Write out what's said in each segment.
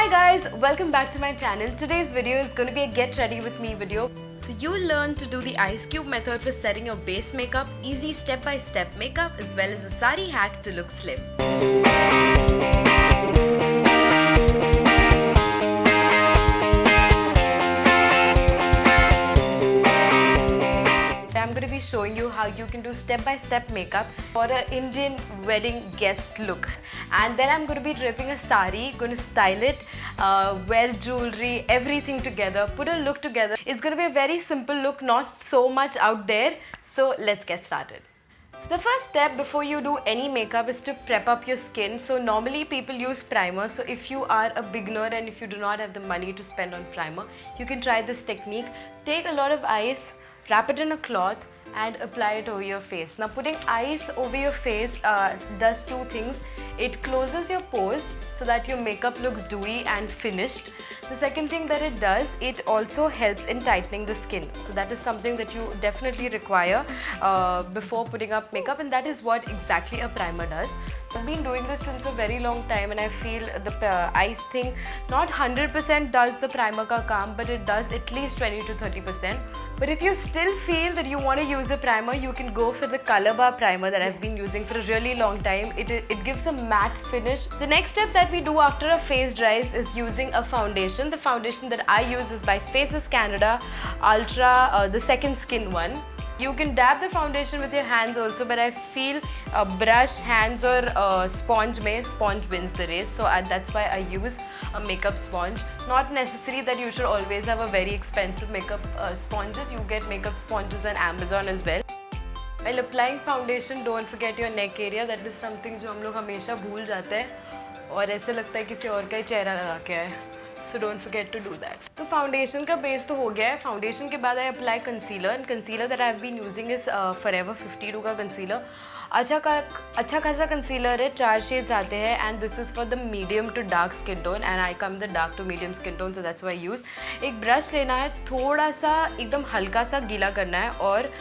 Hi guys, welcome back to my channel. Today's video is going to be a get ready with me video. So you'll learn to do the ice cube method for setting your base makeup, easy step-by-step makeup, as well as a sari hack to look slim. I'm going to be showing you how you can do step-by-step makeup for an Indian wedding guest look. And then I'm going to be draping a sari, going to style it, wear jewelry, everything together, put a look together. It's going to be a very simple look, not so much out there. So let's get started. So the first step before you do any makeup is to prep up your skin. So normally people use primer. So if you are a beginner and if you do not have the money to spend on primer, you can try this technique. Take a lot of ice, wrap it in a cloth and apply it over your face. Now putting ice over your face does two things. It closes your pores so that your makeup looks dewy and finished. The second thing that it does, it also helps in tightening the skin. So that is something that you definitely require before putting up makeup, and that is what exactly a primer does. I've been doing this since a very long time and I feel the ice thing not 100% does the primer ka kaam, but it does at least 20 to 30%. But if you still feel that you want to use a primer, you can go for the Color Bar primer that I've been using for a really long time. It gives a matte finish. The next step that we do after a face dries is using a foundation. The foundation that I use is by Faces Canada Ultra, the second skin one. You can dab the foundation with your hands also, but I feel brush, hands or sponge wins the race. So that's why I use a makeup sponge. Not necessary that you should always have a very expensive makeup sponges. You get makeup sponges on Amazon as well. While applying foundation, don't forget your neck area. That is something जो हम लोग हमेशा भूल जाते हैं और ऐसे लगता है किसी और का ही चेहरा लगा के आए. So don't forget to do that. तो foundation का base तो हो गया है. Foundation के बाद I apply concealer, and concealer that I have been using is Forever 52 का concealer. अच्छा खासा concealer है, 4 shades आते हैं, and this is for the medium to dark skin tone, and I come the dark to medium skin tone, so that's why I use. एक brush लेना है, थोड़ा सा एकदम हल्का सा गीला करना है और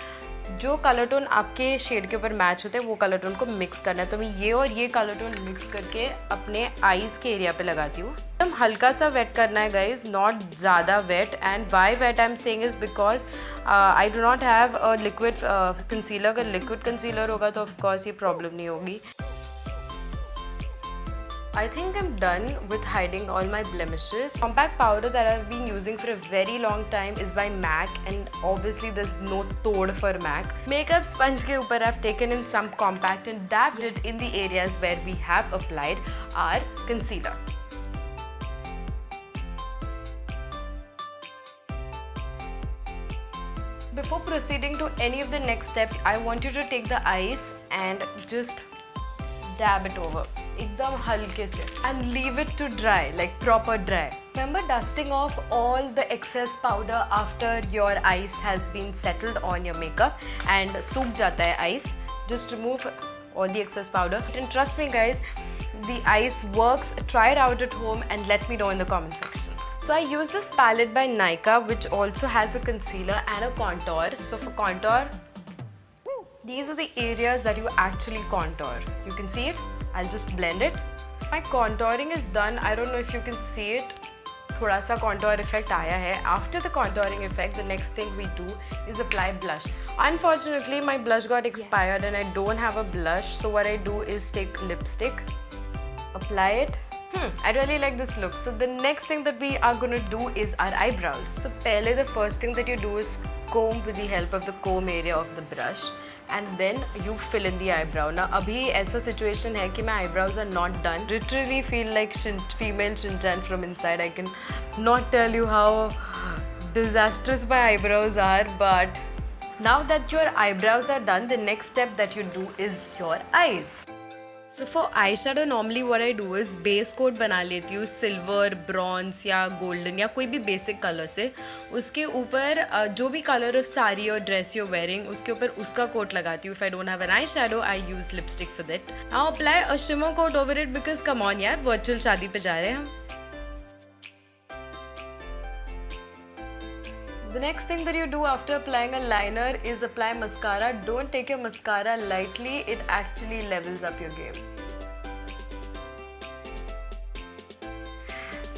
जो कलर टोन आपके शेड के ऊपर मैच होते हैं वो कलर टोन को मिक्स करना है. तो मैं ये और ये कलर टोन मिक्स करके अपने आईज के एरिया पे लगाती हूँ. एकदम हल्का सा वेट करना है गाइज, नॉट ज़्यादा wait. And why wait I am saying is because I do not have a liquid concealer. अगर लिक्विड कंसीलर होगा तो ऑफकोर्स ये प्रॉब्लम नहीं होगी. I think I'm done with hiding all my blemishes. Compact powder that I've been using for a very long time is by MAC, and obviously there's no tod for MAC. Makeup sponge ke upar I've taken in some compact and dabbed it in the areas where we have applied our concealer. Before proceeding to any of the next step, I want you to take the ice and just dab it over एकदम हल्के से and leave it to dry, like proper dry. Remember dusting off all the excess powder after your ice has been settled on your makeup and सूख जाता है ice. Just remove all the excess powder. And trust me guys, the ice works. Try it out at home and let me know in the comment section. So I use this palette by Nykaa, which also has a concealer and a contour. So for contour, these are the areas that you actually contour. You can see it. I'll just blend it. My contouring is done. I don't know if you can see it. थोड़ा सा contour effect आया है. After the contouring effect, the next thing we do is apply blush. Unfortunately, my blush got expired and I don't have a blush. So what I do is take lipstick, apply it. I really like this look. So the next thing that we are going to do is our eyebrows. So pehle the first thing that you do is comb with the help of the comb area of the brush, and then you fill in the eyebrow. Now abhi aisa situation hai ki my eyebrows are not done. Literally feel like female Shin-chan from inside. I can not tell you how disastrous my eyebrows are, but now that your eyebrows are done, the next step that you do is your eyes. So for eyeshadow, normally what I do is base coat बना लेती हूँ silver, bronze या golden या कोई भी basic colour से. उसके ऊपर जो भी कलर ऑफ साड़ी और ड्रेस यू वेयरिंग उसके ऊपर उसका कोट लगाती हूँ. If I don't have an eyeshadow, I use lipstick for that. Now apply a shimmer coat over it because come on यार, virtual शादी पे जा रहे हैं हम. The next thing that you do after applying a liner is apply mascara. Don't take your mascara lightly, it actually levels up your game.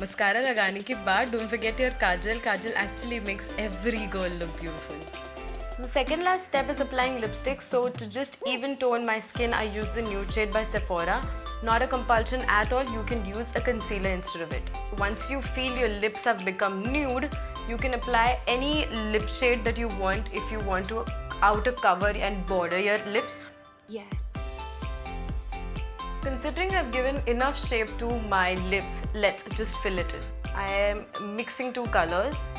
mascara लगाने के बाद don't forget your kajal. Kajal actually makes every girl look beautiful. The second last step is applying lipstick. So to just even tone my skin, I use the Nude Shade by Sephora. Not a compulsion at all, you can use a concealer instead of it. Once you feel your lips have become nude, you can apply any lip shade that you want if you want to outer cover and border your lips. Yes. Considering I've given enough shape to my lips, let's just fill it in. I am mixing two colors.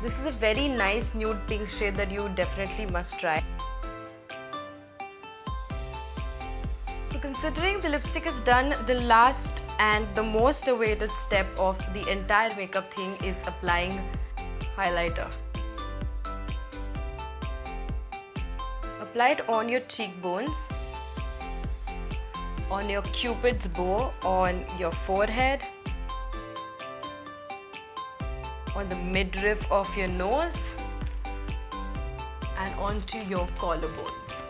This is a very nice nude pink shade that you definitely must try. So considering the lipstick is done, the last and the most awaited step of the entire makeup thing is applying highlighter. Apply it on your cheekbones, on your cupid's bow, on your forehead, on the midriff of your nose, and onto your collarbones.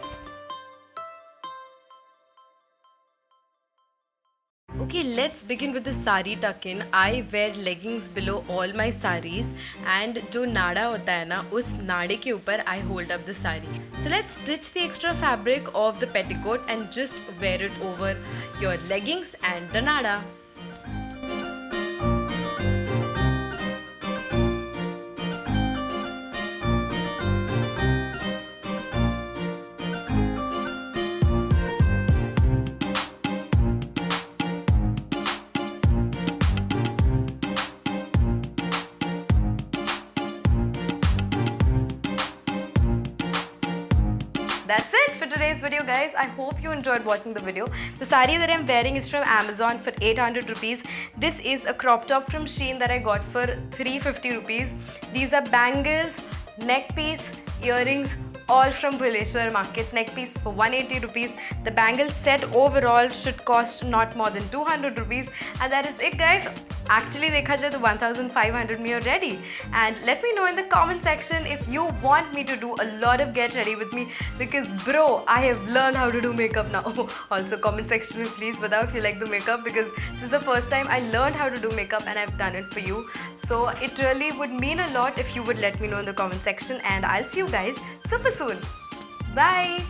Okay, let's begin with the sari tuck-in. I wear leggings below all my saris, and जो नाड़ा होता है ना, उस नाड़े के ऊपर I hold up the sari. So let's stitch the extra fabric of the petticoat and just wear it over your leggings and the nada. That's it for today's video, guys. I hope you enjoyed watching the video. The sari that I'm wearing is from Amazon for 800 rupees. This is a crop top from Shein that I got for 350 rupees. These are bangles, neck piece, earrings, all from Bhuleshwar Market. Neck piece for 180 rupees. The bangle set overall should cost not more than 200 rupees. And that is it, guys. Actually, dekha jaye to 1500 me already. And let me know in the comment section if you want me to do a lot of get ready with me, because bro, I have learned how to do makeup now. Also comment section mein please batao if you like the makeup, because this is the first time I learned how to do makeup and I've done it for you. So it really would mean a lot if you would let me know in the comment section, and I'll see you guys super soon. Bye.